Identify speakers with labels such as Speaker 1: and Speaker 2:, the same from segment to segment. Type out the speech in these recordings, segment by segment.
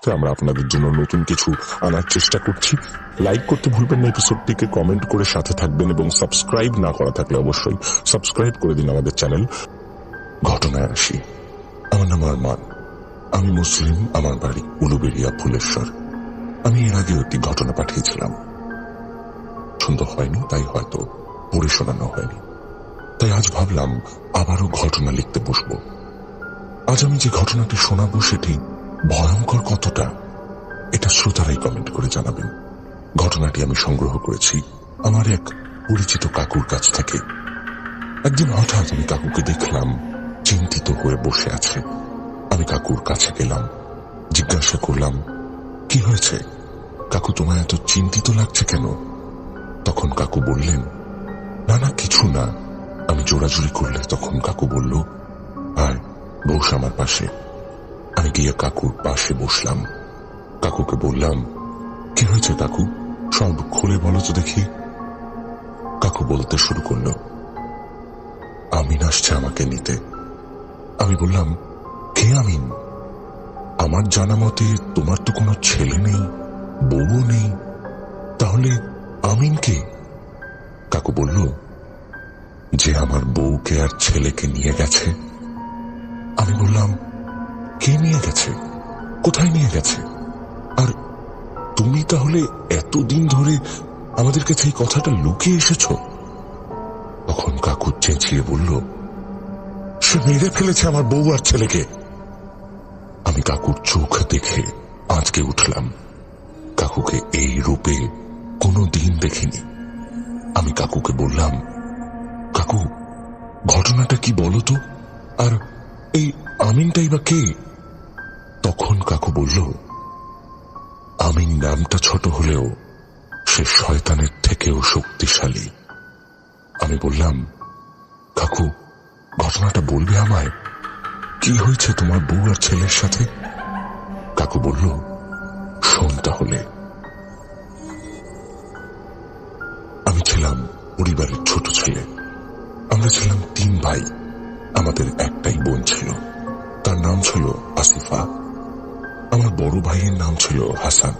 Speaker 1: সাথে আমরা আপনাদের জন্য নতুন কিছু আনার চেষ্টা করছি। লাইক করতে ভুলবেন না এপিসোডটিকে, কমেন্ট করে সাথে থাকবেন এবং সাবস্ক্রাইব না করা থাকলে অবশ্যই সাবস্ক্রাইব করে দিন আমাদের চ্যানেল। ঘটনায় আসি। আমার নাম আরমান, আমি মুসলিম, আমার বাড়ি উলুবেড়িয়া ফুলেশ্বর। আমি এর আগেও একটি ঘটনা পাঠিয়েছিলাম, সুন্দর হয়নি, তাই হয়তো পড়ে শোনানো হয়নি। তাই আজ ভাবলাম আবারও ঘটনা লিখতে বসবো। আজ আমি যে ঘটনাটি শোনাবো সেটি ভয়ঙ্কর কতটা, এটা শ্রোতারাই কমেন্ট করে জানাবেন। ঘটনাটি আমি সংগ্রহ করেছি আমার এক পরিচিত কাকুর কাছ থেকে। একদিন হঠাৎ আমি কাকুকে দেখলাম চিন্তিত হয়ে বসে আছে। আমি কাকুর কাছে গেলাম, জিজ্ঞাসা করলাম, কি হয়েছে কাকু, তোমায় এত চিন্তিত লাগছে কেন? তখন কাকু বললেন, না না কিছু না। আমি জোরাজুরি করলে তখন কাকু বলল, আয় বস আমার পাশে। আমি গিয়ে কাকুর পাশে বসলাম। কাকুকে বললাম, কি হয়েছে কাকু, সব খুলে বলো তো দেখি। কাকু বলতে শুরু করলো, আমিন আসছে আমাকে নিতে। আমি বললাম, কে আমিন? আমার জানা মতে তোমার তো কোনো ছেলে নেই, বউও নেই, তাহলে আমিন কে? কাকু বলল, যে আমার বউকে আর ছেলেকে নিয়ে গেছে। আমি বললাম, কে নিয়ে গেছে, কোথায় নিয়ে গেছে? আর তুমি তাহলে এতদিন ধরে আমাদের কাছে এই কথাটা লুকিয়ে এসেছ? তখন কাকু চেঁচিয়ে বলল, সে মেরে ফেলেছে আমার বউ আর ছেলেকে। আমি কাকুর চোখ দেখে আঁচকে উঠলাম। কাকুকে এই রূপে কোনো দিন দেখিনি। আমি কাকুকে বললাম, কাকু ঘটনাটা কি বলো তো, আর এই আমিনটাই বা কে? তখন কাকু বলল, আমিন নামটা ছোট হলেও সে শয়তানের থেকেও শক্তিশালী। আমি বললাম, কাকু ঘটনাটা বলবে আমায়, কি হয়েছে তোমার বউ আর ছেলের সাথে? কাকু বলল, শোন তাহলে। আমি ছিলাম পরিবারের ছোট ছেলে। আমরা ছিলাম 3 ভাই। আমাদের একটাই বোন ছিল, তার নাম ছিল আসিফা। আমার বড় ভাইয়ের নাম ছিল হাসান,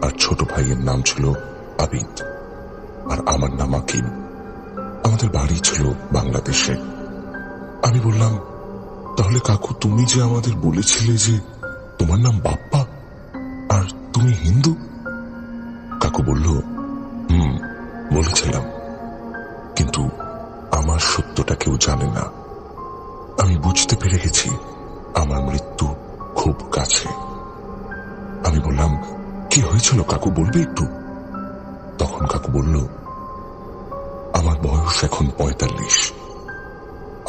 Speaker 1: আর ছোট ভাইয়ের নাম ছিল আবিদ, আর আমার নাম আকিব। আমাদের বাড়ি ছিল বাংলাদেশে। আমি বললাম, তাহলে কাকু তুমি যে আমাদের বলেছিলে যে তোমার নাম বাপ্পা আর তুমি হিন্দু? কাকু বলল, বলেছিলাম, কিন্তু আমার সত্যটা কেউ জানে না। আমি বুঝতে পেরে গেছি আমার মৃত্যু খুব কাছে। আমি বললাম, কি হয়েছিল কাকু, বলবে একটু? তখন কাকু বলল, আমার বয়স এখন 45।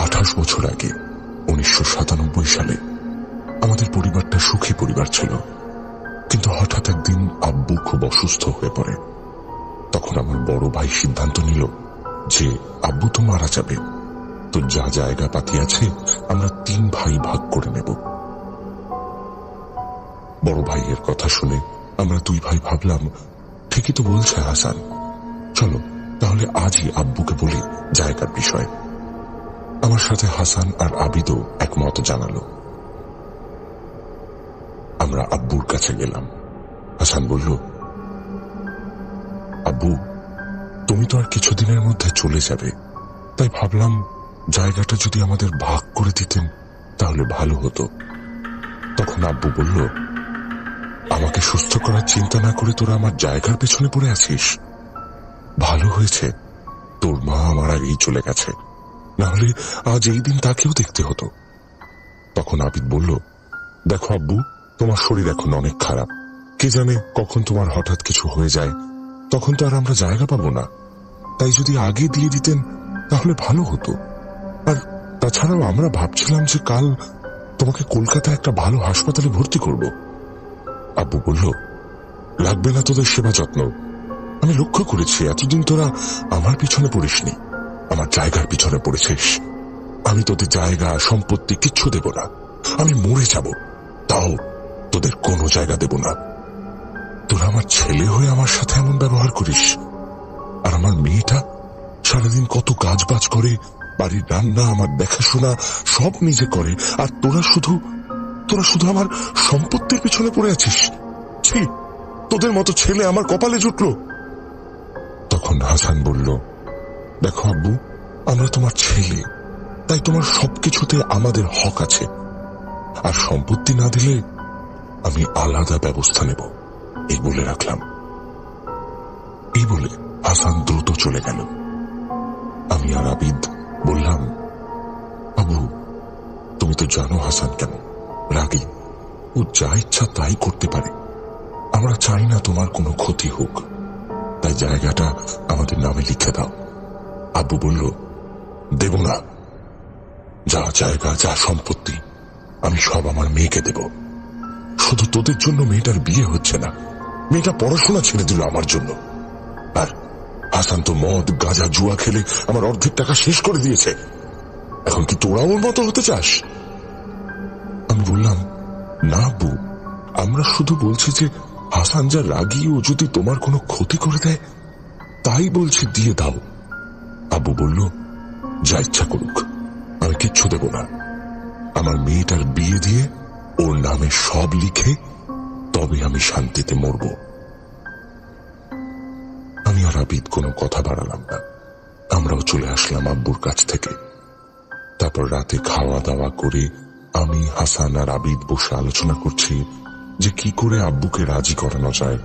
Speaker 1: 28 বছর আগে 1997 সালে আমাদের পরিবারটা সুখী পরিবার ছিল। কিন্তু হঠাৎ একদিন আব্বু খুব অসুস্থ হয়ে পড়ে। তখন আমার বড় ভাই সিদ্ধান্ত নিল যে আব্বু তো মারা যাবে, তো যা জায়গা পাতি আছে আমরা 3 ভাই ভাগ করে নেব। বড় ভাইয়ের কথা শুনে আমরা 2 ভাই ভাবলাম, ঠিকই তো বলছে হাসান, চলো তাহলে আজই আব্বুকে বলি জায়গার বিষয়। আমার সাথে হাসান আর আবিদও একমত জানালো। আমরা আব্বুর কাছে গেলাম। হাসান বলল, আব্বু তুমি তো আর কিছুদিনের মধ্যে চলে যাবে, তাই ভাবলাম জায়গাটা যদি আমাদের ভাগ করে দিতেন তাহলে ভালো হতো। তখন আব্বু বলল, আমাকে সুস্থ করার চিন্তা না করে তোরা আমার জায়গার পেছনে পড়ে আছিস। ভালো হয়েছে তোর মা আমার আগেই চলে গেছে, না হলে আজ এই দিন তাকেও দেখতে হতো। তখন আবিদ বলল, দেখো আব্বু, তোমার শরীর এখন অনেক খারাপ, কে জানে কখন তোমার হঠাৎ কিছু হয়ে যায়, তখন তো আর আমরা জায়গা পাবো না। তাই যদি আগে দিয়ে দিতেন তাহলে ভালো হতো। আর তাছাড়াও আমরা ভাবছিলাম যে কাল তোমাকে কলকাতায় একটা ভালো হাসপাতালে ভর্তি করব। আব্বু বলল, লাগবে না তোদের সেবা যত্ন। আমি লক্ষ্য করেছি এতদিন তোরা আমার পিছনে পড়িসনি, আমার জায়গার পিছনে পড়েছিস। আমি তোদের জায়গা সম্পত্তি কিচ্ছু দেব না। আমি মরে যাব, তাও তোদের কোনো জায়গা দেব না। তোরা আমার ছেলে হয়ে আমার সাথে এমন ব্যবহার করিস। আর আমার মেয়েটা সারাদিন কত কাজ বাজ করে, বাড়ির রান্না, আমার দেখাশোনা সব নিজে করে, আর তোরা শুধু তোরা শুধু আমার সম্পত্তির পিছনে পড়ে আছিস। ছি, তোদের মতো ছেলে আমার কপালে জুটলো। তখন হাসান বলল, দেখো আব্বু, আমরা তোমার ছেলে, তাই তোমার সবকিছুতে আমাদের হক আছে, আর সম্পত্তি না দিলে আমি আলাদা ব্যবস্থা নেব, এই বলে রাখলাম। এই বলে হাসান দ্রুত চলে গেল। আমি আর আবিদ বললাম, আব্বু, তুমি তো জানো হাসান কেমন রাগী, ও যা ইচ্ছা তাই করতে পারে। আমরা চাই না তোমার কোনো ক্ষতি হোক, তাই জায়গাটা আমাদের নামে লিখে দাও। আব্বু বলল, দেব না, যা জায়গা যা সম্পত্তি আমি সব আমার মেয়েকে দেব। শুধু তোদের জন্য মেয়েটার বিয়ে হচ্ছে না, মেয়েটা পড়াশোনা ছেড়ে দিল আমার জন্য। আর হাসান তো মদ গাঁজা জুয়া খেলে আমার অর্ধেক টাকা শেষ করে দিয়েছে। এখন কি তোরা ওর মতো হতে চাস? আমি বললাম, না আব্বু, আমরা শুধু বলছি যে হাসান যা রাগী, ও যদি তোমার কোনো ক্ষতি করে দেয়, তাই বলছি দিয়ে দাও। আব্বু বলল, যা ইচ্ছা করুক, আমি কিচ্ছু দেব না। আমার মেয়েটার বিয়ে দিয়ে ওর নামে সব লিখে তবে আমি শান্তিতে মরব। আমি আর আবিদ কোনো কথা বাড়ালাম না, আমরাও চলে আসলাম আব্বুর কাছ থেকে। তারপর রাতে খাওয়া দাওয়া করে আমি, হাসান আর আবিদ বসে আলোচনা করছি যে কি করে আব্বুকে রাজি করানো যায়।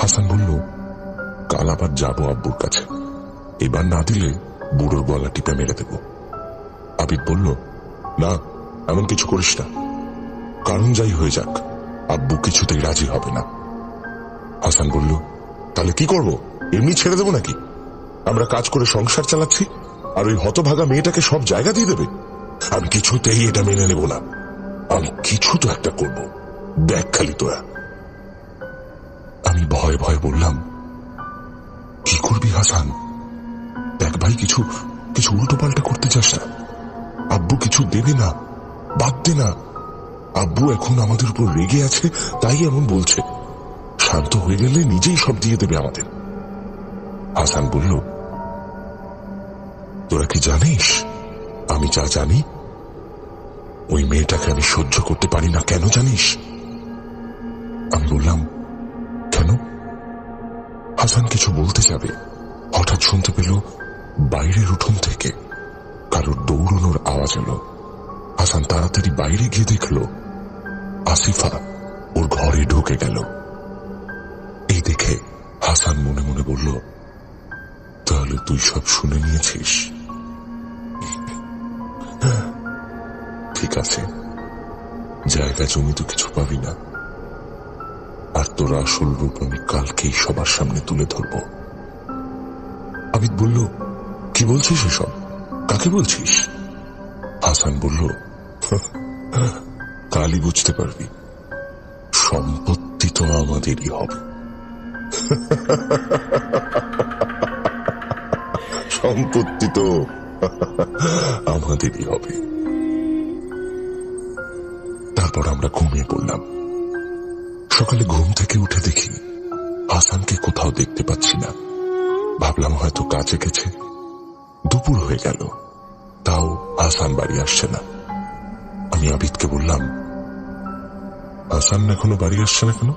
Speaker 1: হাসান বলল, কাল আবার যাবো আব্বুর কাছে, এবার না দিলে বুড়োর গলা টিপে মেরে দেব। আবিদ বলল, না, এমন কিছু করিস না, কারণ যাই হয়ে যাক আব্বু কিছুতেই রাজি হবে না। হাসান বলল, তাহলে কি করব? এমনি ছেড়ে দেবো নাকি? আমরা কাজ করে সংসার চালাচ্ছি, আর ওই হতভাগা মেয়েটাকে সব জায়গা দিয়ে দেবে? আমি কিছুতেই এটা মেনে নেব না, আমি কিছু তো একটা করব, দেখ খালি তোরা। আমি ভয়ে ভয়ে বললাম, কি করবি হাসান? দেখ ভাই, কিছু কিছু উল্টো পাল্টা করতে চাস না, আব্বু কিছু দেবে না, বাদ দে না। আব্বু এখন আমাদের উপর রেগে আছে, তাই এমন বলছে, শান্ত হয়ে গেলে নিজেই সব দিয়ে দেবে আমাদের। হাসান বলল, তোরা কি জানিস আমি যা জানি? ওই মেয়েটাকে আমি সহ্য করতে পারি না, কেন জানিস? আমি বললাম, কেন? হাসান কিছু বলতে যাবে, হঠাৎ শুনতে পেল বাইরের উঠোন থেকে কারোর দৌড়ানোর আওয়াজ এলো। হাসান তাড়াতাড়ি বাইরে গিয়ে দেখল আসিফা ওর ঘরে ঢুকে গেল। এই দেখে হাসান মনে মনে বলল, তাহলে তুই সব শুনে নিয়েছিস? ঠিক আছে, জায়গা জমি তো কিছু পাবি না, আর তোর আসল রূপ আমি কালকেই সবার সামনে তুলে ধরব। আবিদ বলল, কি বলছিস এসব? কাকে বলছিস? হাসান বলল, কালই বুঝতে পারবি, সম্পত্তি তো আমাদেরই হবে। সম্পত্তি তো আমাদেরই হবে। তারপর আমরা ঘুমিয়ে পড়লাম। সকালে ঘুম থেকে উঠে দেখি হাসানকে কোথাও দেখতে পাচ্ছি না। ভাবলাম হয়তো কাজে গেছে। দুপুর হয়ে গেল, তাও হাসান বাড়ি আসছে না। আমি আবিদকে বললাম, হাসান এখনো বাড়ি আসছে না কেন?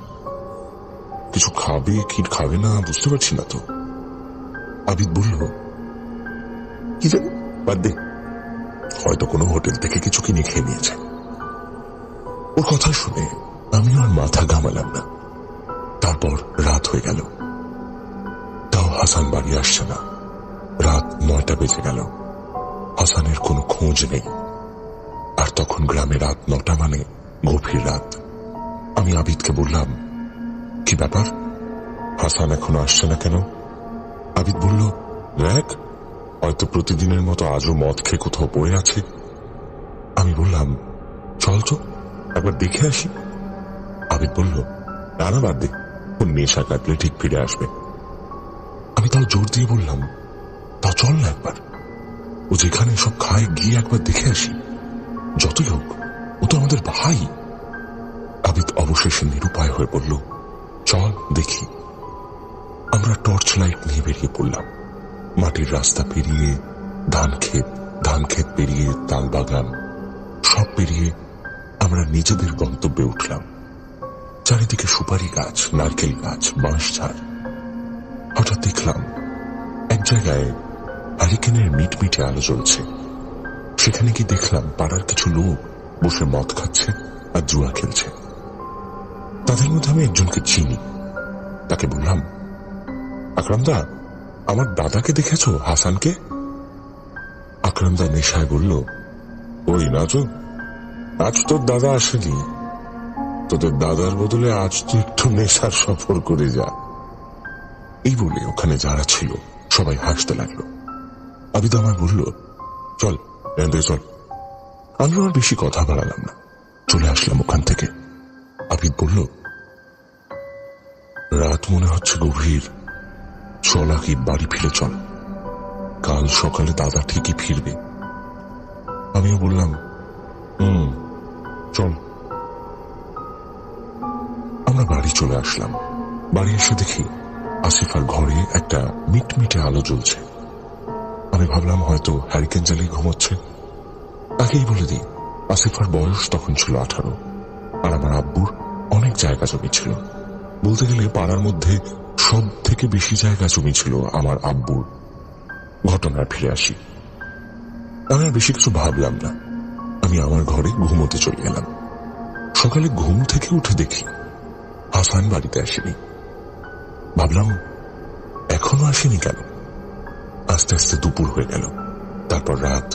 Speaker 1: কিছু খাবে কি খাবে না বুঝতে পারছি না তো। আবিদ বলল, কি জানি, বাদ দে, হয়তো কোনো হোটেল থেকে কিছু কিনে খেয়ে নিয়েছে। ওর কথা শুনে আমি আর মাথা ঘামালাম না। তারপর রাত হয়ে গেল, তাও হাসান বাড়ি আসছে না। রাত 9টা বেজে গেল, হাসানের কোনো খোঁজ নেই। আর তখন গ্রামে রাত 9টা মানে গভীর রাত। আমি আবিদকে বললাম, কি ব্যাপার, হাসান এখনো আসছে না কেন? আবিদ বলল, দেখ, হয়তো প্রতিদিনের মতো আজও মদ খেয়ে কোথাও পড়ে আছে। আমি বললাম, চল তো একবার দেখে আসি। আবিদ বলল, না না, বাদ দে, ওর নেশা কাটলে ঠিক ফিরে আসবে। আমি তাও জোর দিয়ে বললাম, তা চল না একবার, ও যেখানে সব খায় গিয়ে একবার দেখে আসি, যতই হোক ও তো আমাদের ভাই। আবিদ অবশেষে নিরুপায় হয়ে বলল, চল দেখি। আমরা টর্চ লাইট নিয়ে বেরিয়ে পড়লাম। মাটির রাস্তা পেরিয়ে ধান ক্ষেত পেরিয়ে তাল বাগান সব পেরিয়ে আমরা নিজেদের গন্তব্যে উঠলাম। চারিদিকে সুপারি গাছ, নারকেল গাছ, বাঁশঝাড়। হঠাৎ দেখলাম এক জায়গায় হারিকেনের মিটমিটে আলো জ্বলছে। সেখানে কি দেখলাম পাড়ার কিছু লোক বসে মদ খাচ্ছে আর জুয়া খেলছে। তাদের মধ্যে আমি একজনকে চিনি। তাকে বললাম, আকরামদা, আমার দাদাকে দেখেছো, হাসানকে? আকরামদা নেশায় বলল, ওই না তো, আজ তোর দাদা আসেনি। তোদের দাদার বদলে আজ তো একটু নেশার সফর করে যা। এই বলে ওখানে যারা ছিল সবাই হাসতে লাগলো। আবিদ আমায় বলল, চল এখান থেকে চল। আমি আর বেশি কথা বাড়ালাম না, চলে আসলাম ওখান থেকে। আবিদ বলল, রাত মনে হচ্ছে গভীর, চল আগে বাড়ি ফিরে চল, কাল সকালে দাদা ঠিকই ফিরবে। আমিও বললাম, চল। আমরা বাড়ি চলে আসলাম। বাড়ি এসে দেখি আসিফার ঘরে একটা মিটমিটে আলো জ্বলছে। আমি ভাবলাম হয়তো হ্যারিকেন জ্বালিয়ে ঘুমোচ্ছে। তাকেই বলে দিই, আসিফার বয়স তখন ছিল 18, আর আমার আব্বুর অনেক জায়গা জমি ছিল। বলতে গেলে পাড়ার মধ্যে সব থেকে বেশি জায়গা জমি ছিল আমার আব্বুর। ঘটনায় ফিরে আসি। আমি আর বেশি কিছু ভাবলাম না, আমি আমার ঘরে ঘুমোতে চলে গেলাম। সকালে ঘুম থেকে উঠে দেখি হাসান বাড়িতে আসেনি। ভাবলাম এখনো আসেনি কেন। আস্তে আস্তে দুপুর হয়ে গেল, তারপর রাত,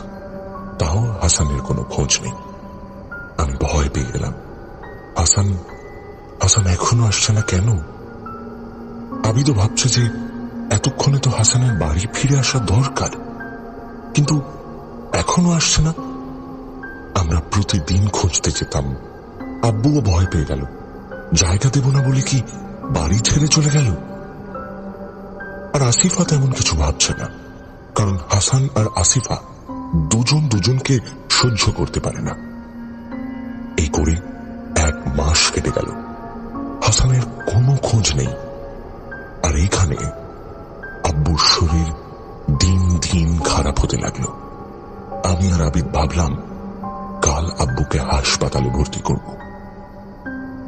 Speaker 1: তাও হাসানের কোনো খোঁজ নেই। আমি ভয় পেয়ে গেলাম। হাসান এখনো আসছে না কেন? আবিদও ভাবছে যে এতক্ষণে তো হাসানের বাড়ি ফিরে আসা দরকার, কিন্তু এখনো আসছে না। আমরা প্রতিদিন খুঁজতে যেতাম। আব্বুও ভয় পেয়ে গেল, জায়গা দেব না বলে কি বাড়ি ছেড়ে চলে গেল? আর আসিফা তেমন কিছু ভাবছে না, কারণ হাসান আর আসিফা দুজন দুজনকে সহ্য করতে পারে না। এই করে 1 মাস কেটে গেল, হাসানের কোনো খোঁজ নেই। আর এইখানে আব্বুর শরীর দিন দিন খারাপ হতে লাগলো। আমি আর আবিদ ভাবলাম কাল আব্বুকে হাসপাতালে ভর্তি করব।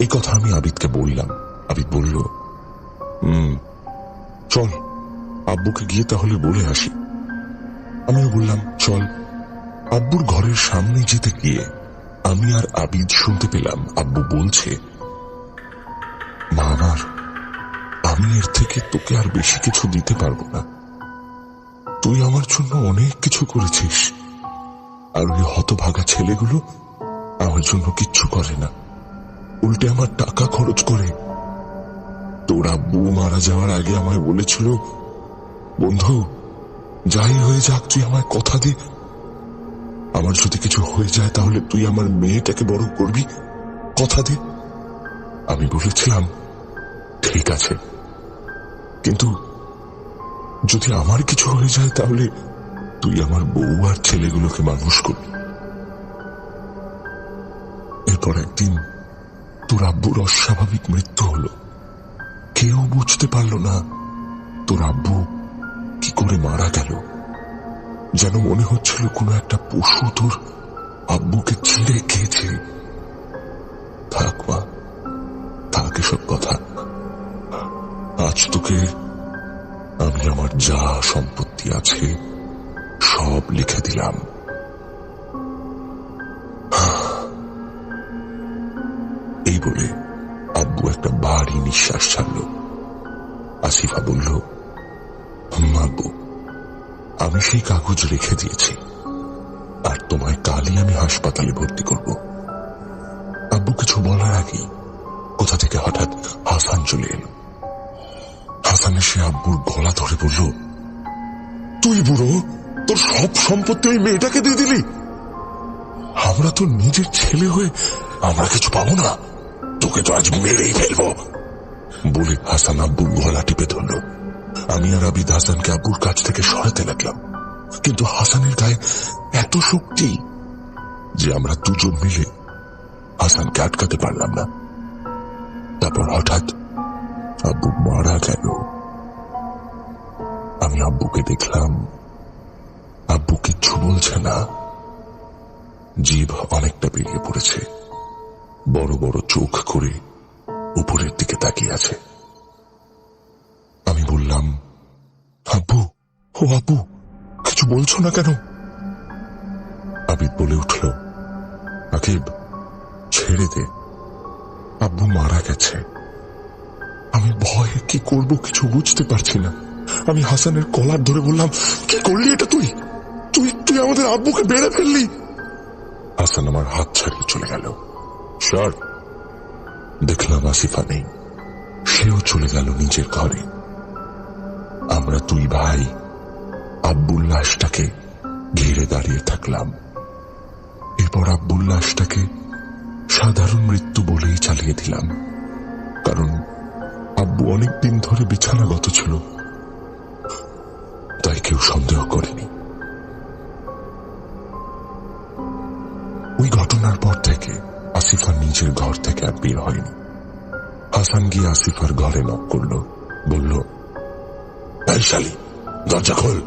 Speaker 1: এই কথা আমি আবিদকে বললাম। আবিদ বলল, চল আব্বুকে গিয়ে তাহলে বলে আসি। আমিও বললাম চল। আব্বুর ঘরের সামনে যেতে গিয়ে আমি আর আবিদ শুনতে পেলাম আব্বু বলছে, মা, আমি এর থেকে তোকে আর বেশি কিছু দিতে পারবো না। তুই আমার জন্য অনেক কিছু করেছিস, আর ওই হতভাগা ছেলেগুলো আমার জন্য কিচ্ছু করে না, উল্টে আমার টাকা খরচ করে। তোর আব্বু মারা যাওয়ার আগে আমায় বলেছিল, বন্ধু, যাই হয়ে যাক তুই আমায় কথা দে, আমার যদি কিছু হয়ে যায় তাহলে তুই আমার মেয়েটাকে বড় করবি, কথা দে। আমি বলেছিলাম ঠিক আছে, কিন্তু যদি আমার কিছু হয়ে যায় তাহলে তুই আমার বউ আর ছেলেগুলোকে মানুষ করবি। এরপর একদিন তোর আব্বুর অস্বাভাবিক মৃত্যু হলো। কেউ বুঝতে পারল না তোর আব্বু কি করে মারা গেল। যেন মনে হচ্ছিল কোনো একটা পশু তোর আব্বুকে ছিঁড়ে খেয়েছে। থাক মা, থাক এসব কথা। আজ তোকে আমি আমার যা সম্পত্তি আছে সব লিখে দিলাম। এই বলে আব্বু একটা ভারী নিঃশ্বাস ছাড়ল। আসিফা বলল, আব্বু, আমি সেই কাগজ রেখে দিয়েছি, আর তোমায় কালই আমি হাসপাতালে ভর্তি করব। আব্বু কিছু বলার আগেই কোথা থেকে হঠাৎ হাসান চলে এলো। হাসান এসে আব্বুর গলা ধরে বলল, তুই বুড়ো, তোর সব সম্পত্তি ওই মেয়েটাকে দিয়ে দিলি? আমরা তো নিজের ছেলে হয়ে আমরা কিছু পাবো না, তোকে তো আজ মেরেই ফেলবো বলে হাসান আব্বুর গলা টিপে ধরল। আমি আর আবিদ হাসানকে আব্বুর কাছ থেকে সরাতে লাগলাম, কিন্তু হাসানের গায়ে এত শক্তি যে আমরা দুজন মিলে হাসানকে আটকাতে পারলাম না। তারপর হঠাৎ আব্বু মারা গেল। আমি আব্বুকে দেখলাম, আব্বু কিচ্ছু বলছে না, জিভ অনেকটা বেরিয়ে পড়েছে, বড় বড় চোখ করে উপরের দিকে তাকিয়ে আছে। আমি বললাম, আব্বু, ও আব্বু, কিছু বলছো না কেন? আবিদ বলে উঠল, আকিব, ছেড়ে দে, আব্বু মারা গেছে। আমি ভয়ে কি করব কিছু বুঝতে পারছি না। আমি হাসানের কলার ধরে বললাম, কি করলি এটা তুই? তুই তুই আমাদের আব্বুকে বেড়ে ফেললি। হাসান আমার হাত ছাড়িয়ে চলে গেল। সর। দেখলাম আসিফা নেই, সেও চলে গেল নিজের ঘরে। আমরা দুই ভাই আব্বুর লাশটাকে ঘিরে দাঁড়িয়ে থাকলাম। এরপর আব্বুর লাশটাকে সাধারণ মৃত্যু বলেই চালিয়ে দিলাম, কারণ আব্বু অনেকদিন ধরে বিছানাগত ছিল, তাই কেউ সন্দেহ করেনি। ওই ঘটনার পর থেকে আসিফা নিজের ঘর থেকে আর বের হয়নি। হাসান গিয়ে আসিফার ঘরে নক করলো, বলল, এই শালি, দরজা খোল,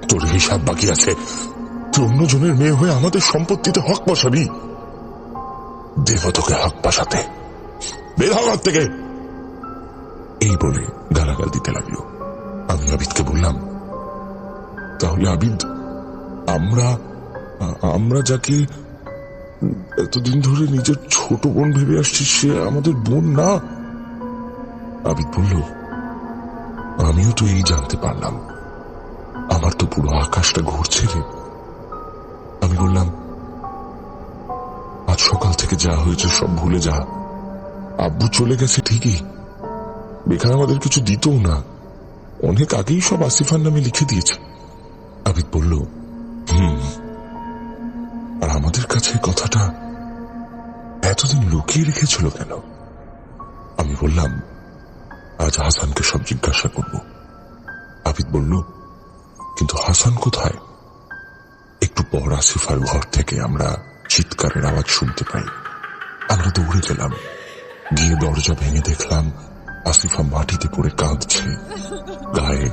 Speaker 1: তোর হিসাব বাকি আছে। তুই অন্যজনের মেয়ে হয়ে আমাদের সম্পত্তিতে হক বসাবি? দেব তোকে হক বসাতে, বের হ ঘর থেকে। এই বলে গালাগাল দিতে লাগলো। আমি আবিদকে বললাম, তাহলে আবিদ, আমরা যাকে এতদিন ধরে নিজের ছোট বোন ভেবে আসছি, সে আমাদের বোন না? আবিদ বলল, আমিও তো এই জানতে পারলাম। আমার তো পুরো আকাশটা ঘুরছে রে। আমি বললাম, আজ সকাল থেকে যা হয়েছে সব ভুলে যা। আব্বু চলে গেছে ঠিকই, এখানে আমাদের কিছু দিতও না, অনেক আগেই সব আসিফার নামে লিখে দিয়েছে। আবিদ বলল, আর আমাদের কাছে কথাটা এতদিন লুকিয়ে রেখেছিল কেন? আমি বললাম, আজ হাসানকে সব জিজ্ঞাসা করব। আবিদ বলল, কিন্তু হাসান কোথায়? একটু পর আসিফার ঘর থেকে আমরা চিৎকারের আওয়াজ শুনতে পাই। আমরা দৌড়ে গেলাম, গিয়ে দরজা ভেঙে দেখলাম আসিফা মাটিতে পড়ে কাঁদছে, গায়ে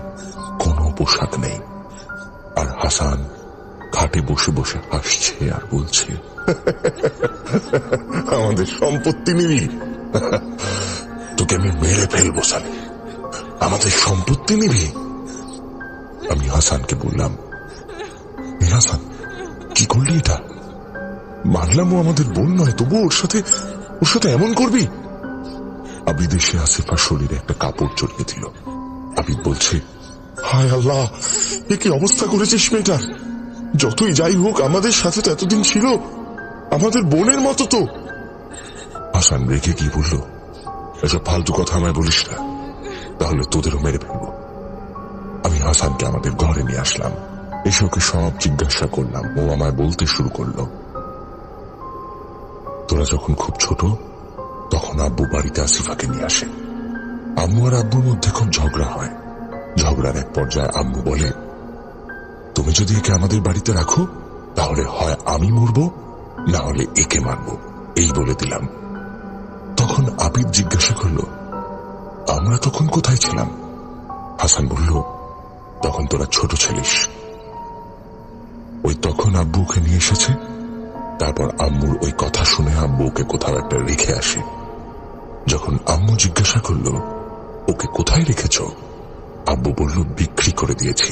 Speaker 1: কোনো পোশাক নেই, আর হাসান খাটে বসে বসে হাসছে আর বলছে, আমাদের সম্পত্তি নিবি? তোকে আমি মেরে ফেলবো সালে, আমাদের সম্পত্তি নিবি? আমি হাসানকে বললাম, হাসান, কি করলি এটা? মানলাম ও আমাদের বোন নয়, তবু ওর সাথে এমন করবি? আবিদ এসে আসিফার শরীরে একটা কাপড় জড়িয়ে দিল। আবিদ বলছে, হায় আল্লাহ, এ কি অবস্থা করেছিস মেয়েটার? যতই যাই হোক, আমাদের সাথে তো এতদিন ছিল, আমাদের বোনের মতো তো। হাসান রেখে কি বলল, এসব ফালতু কথা আমায় বলিস না, তাহলে তোদেরও মেরে ফেলবো। আমি হাসানকে আমাদের ঘরে নিয়ে আসলাম, এসে ওকে সব জিজ্ঞাসা করলাম। ও আমায় বলতে শুরু করলো, তোরা যখন খুব ছোট তখন আব্বু বাড়িতে আসিফাকে নিয়ে আসে। আম্মু আর আব্বুর মধ্যে খুব ঝগড়া হয়। ঝগড়ার এক পর্যায়ে আম্মু বলে, তুমি যদি একে আমাদের বাড়িতে রাখো তাহলে হয় আমি মরবো, না হলে একে মারবো, এই বলে দিলাম। তখন আবিদ জিজ্ঞাসা করলো, আমরা তখন কোথায় ছিলাম? হাসান বলল, তখন তোরা ছোট ছিলিস। ওই তখন আব্বু ওকে নিয়ে এসেছে। তারপর আম্মুর ওই কথা শুনে আব্বু ওকে কোথাও একটা রেখে আসে। যখন আম্মু জিজ্ঞাসা করলো, ওকে কোথায় রেখেছ? আব্বু বলল, বিক্রি করে দিয়েছি।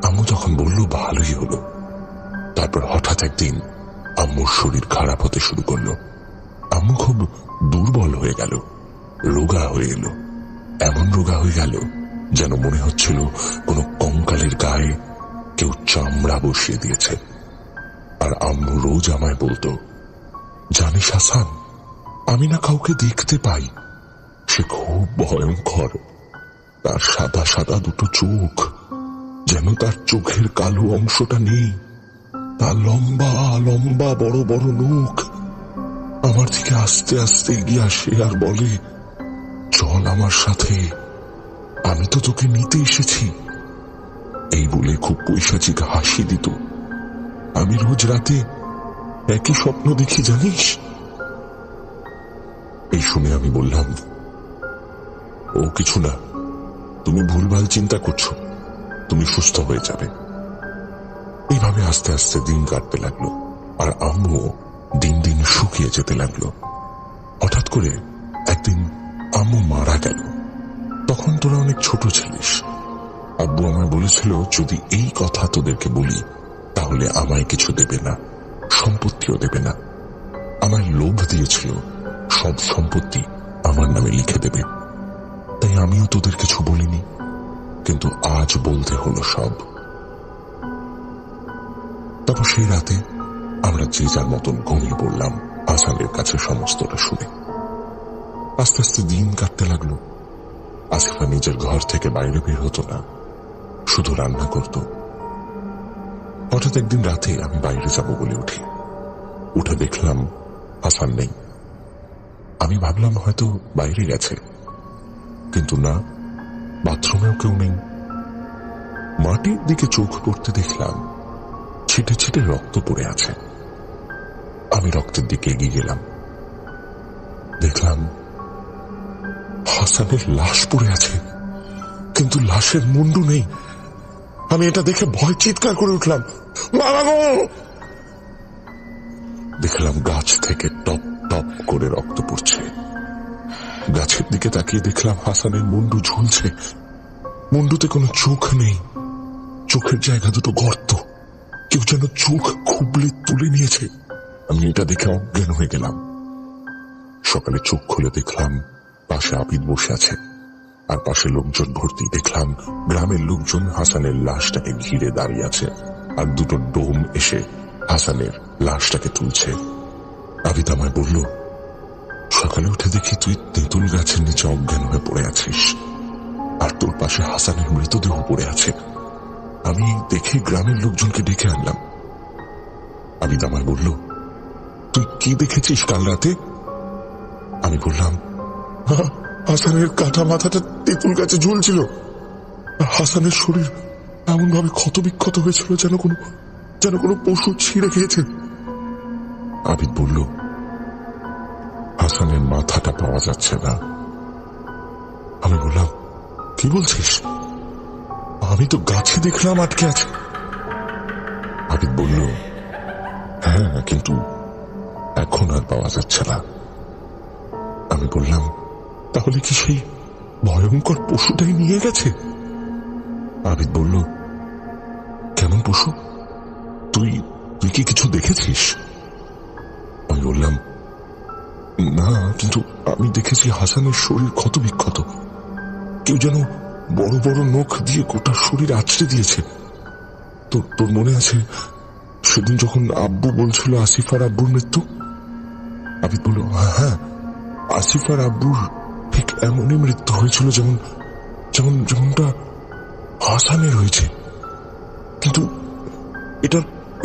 Speaker 1: আম্মু তখন বলল, ভালোই হলো। তারপর হঠাৎ একদিন আম্মুর শরীর খারাপ হতে শুরু করলো। আম্মু খুব দুর্বল হয়ে গেল, রোগা হয়ে এলো। এমন রোগা হয়ে গেল যেন মনে হচ্ছিল কোনো কঙ্কালের গায়ে কেউ চামড়া বসিয়ে দিয়েছে। আর আম্মু রোজ আমায় বলতো, জানিস হাসান, আমি না কাউকে দেখতে পাই, সে খুব ভয়ঙ্কর। তার সাদা সাদা দুটো চোখ, যেন তার চোখের কালো অংশটা নেই। তার লম্বা লম্বা বড় বড় নখ। আমার দিকে আস্তে আস্তে এগিয়ে আসে আর বলে, চল আমার সাথে, আমি তো তোকে নিতে এসেছি। এই বলে খুব পৈশাচিক হাসি দিত। আমি রোজ রাতে একই স্বপ্ন দেখি, জানিস? এই শুনে আমি বললাম, ও কিছু না, তুমি ভুলভাল চিন্তা করছো, তুমি সুস্থ হয়ে যাবে। এইভাবে আস্তে আস্তে দিন কাটতে লাগলো, আর আম্মু দিন দিন শুকিয়ে এগিয়ে যেতে লাগলো। হঠাৎ করে একদিন আম্মু মারা গেল। তখন তোরা অনেক ছোট ছিলিস। আব্বু আমায় বলেছিল, যদি এই কথা তোদেরকে বলি তাহলে আমায় কিছু দেবে না, সম্পত্তিও দেবে না। আমায় লোভ দিয়েছিল সব সম্পত্তি আমার নামে লিখে দেবে। তাই আমিও তোদের কিছু বলিনি, কিন্তু আজ বলতে হলো সব। তারপর সেই রাতে আমরা যে যার মতন ঘুমিয়ে পড়লাম হাসানের কাছে সমস্তটা শুনে। আস্তে আস্তে দিন কাটতে লাগলো। আসিফা নিজের ঘর থেকে বাইরে বের হতো না, শুধু রান্না করত। হঠাৎ একদিন রাতে আমি বাইরে যাব বলে উঠে দেখলাম হাসান নেই। আমি ভাবলাম হয়তো বাইরে গেছে, কিন্তু না, বাথরুমেও কেউ নেই। মাটির দিকে চোখ পড়তে দেখলাম ছিটে ছিটে রক্ত পড়ে আছে। আমি রক্তের দিকে এগিয়ে গেলাম, দেখলাম হাসানের লাশ পড়ে আছে, কিন্তু লাশের মুন্ডু নেই। আমি এটা দেখে ভয় চিৎকার করে উঠলাম, বাবা গো! দেখলাম গাছ থেকে টপ টপ করে রক্ত পড়ছে। গাছের দিকে তাকিয়ে দেখলাম হাসানের মুন্ডু ঝুলছে। মুন্ডুতে কোনো চোখ নেই, চোখের জায়গা দুটো গর্ত। কেউ যেন চোখ খুবলে তুলে নিয়েছে। আমি এটা দেখে অজ্ঞান হয়ে গেলাম। সকালে চোখ খুলে দেখলাম পাশে আবিদ বসে আছে, আর পাশে লোকজন ভর্তি। দেখলাম গ্রামের লোকজন হাসানের লাশটাকে ঘিরে দাঁড়িয়ে আছে, আর দুটো ডোম এসে হাসানের লাশটাকে তুলছে। আবিদ আমায় বলল, সকালে উঠে দেখি তুই তেঁতুল গাছের নিচে অজ্ঞান হয়ে পড়ে আছিস, আর তোর পাশে হাসানের মৃতদেহ পড়ে আছে। আমি দেখে গ্রামের লোকজনকে ডেকে আনলাম। আবিদ আমায় বলল, তুই কি দেখেছিস কাল রাতে? আমি বললাম, হাসানের কাটা মাথাটা তেঁতুল গাছে ঝুলছিল। হাসানের শরীর এমন ভাবে ক্ষত বিক্ষত হয়েছিল যেন কোনো পশু ছিঁড়ে খেয়েছে। আবিদ বলল, হাসানের মাথাটা পাওয়া যাচ্ছে না। আমি বললাম, কি বলছিস? আমি তো গাছে দেখলাম আটকে আছে। আবিদ বলল, হ্যাঁ, কিন্তু এখন আর পাওয়া যাচ্ছে না। আমি বললাম, তাহলে কি সেই ভয়ঙ্কর পশুটাই নিয়ে গেছে? আবিদ বলল, কেমন পশু? তুই কি কিছু দেখেছিস? আমি বললাম, না, কিন্তু আমি দেখেছি হাসানের শরীর ক্ষত বিক্ষত। কেউ যেন বড় বড় নখ দিয়ে গোটা শরীর আছড়ে দিয়েছে। তোর মনে আছে সেদিন যখন আব্বু বলছিল আসিফার আব্বুর মৃত্যু? আবিদ বলল, হ্যাঁ, আসিফার আব্বুর ঠিক এমনই মৃত্যু হয়েছিল যেমনটা হাসানের হয়েছে। কিন্তু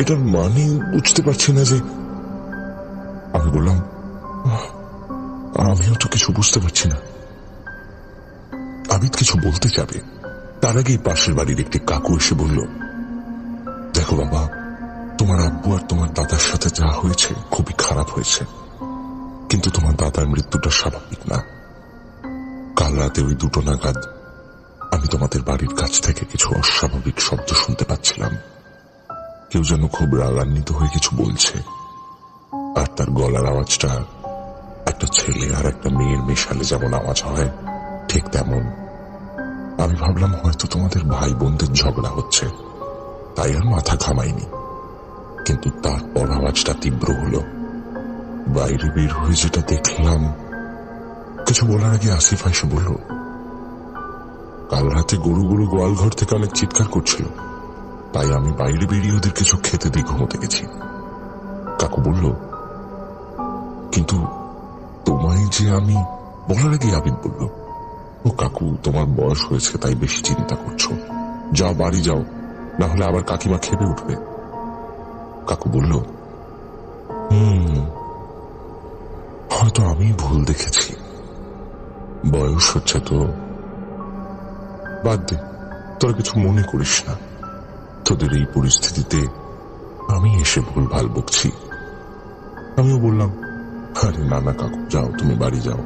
Speaker 1: এটার মানে বুঝতে পারছি না যে। আমি বললাম, আমিও তো কিছু বুঝতে পারছি না। আবিদ কিছু বলতে যাবে, তার আগেই পাশের বাড়ির একটি কাকু এসে বলল, দেখো বাবা, তোমার আব্বু আর তোমার দাদার সাথে যা হয়েছে খুবই খারাপ হয়েছে, কিন্তু তোমার দাদার মৃত্যুটা স্বাভাবিক না। কাল রাতে ওই 2টো নাগাদ আমি তোমাদের বাড়ির কাছ থেকে কিছু অস্বাভাবিক শব্দ শুনতে পাচ্ছিলাম। কেউ যেন খুব রাগান্বিত হয়ে কিছু বলছে, আর তার গলার আওয়াজটা একটা ছেলে আর একটা মেয়ের মেশালে যেমন আওয়াজ হয় ঠিক তেমন। আমি ভাবলাম হয়তো তোমাদের ভাই বোনদের ঝগড়া হচ্ছে, তাই আর মাথা ঘামাইনি। কিন্তু তারপর আওয়াজটা তীব্র হলো। বাইরে বের হয়ে যেটা দেখলাম, কিছু বলার আগে আসিফা এসে বলল, কাল রাতে গরুগুলো গোয়াল ঘর থেকে অনেক চিৎকার করছিল, তাই আমি বাইরে বেরিয়ে ওদের কিছু খেতে দিয়ে ঘুমোতে গেছি। কাকু বলল, কিন্তু তোমায় যে আমি। বলার আগে আবিদ বলল, ও কাকু, তোমার বয়স হয়েছে তাই বেশি চিন্তা করছো, যাও বাড়ি যাও, না হলে আবার কাকিমা খেপে উঠবে। কাকু বলল, হয়তো আমি ভুল দেখেছি, বয়স হচ্ছে তো। বাদ দে, তোরা কিছু মনে করিস না। তোদের এই পরিস্থিতিতে আমি এসে ভুলভাল বকছি। আমিও বললাম, আরে না কাকু, যাও, তুমি বাড়ি যাও।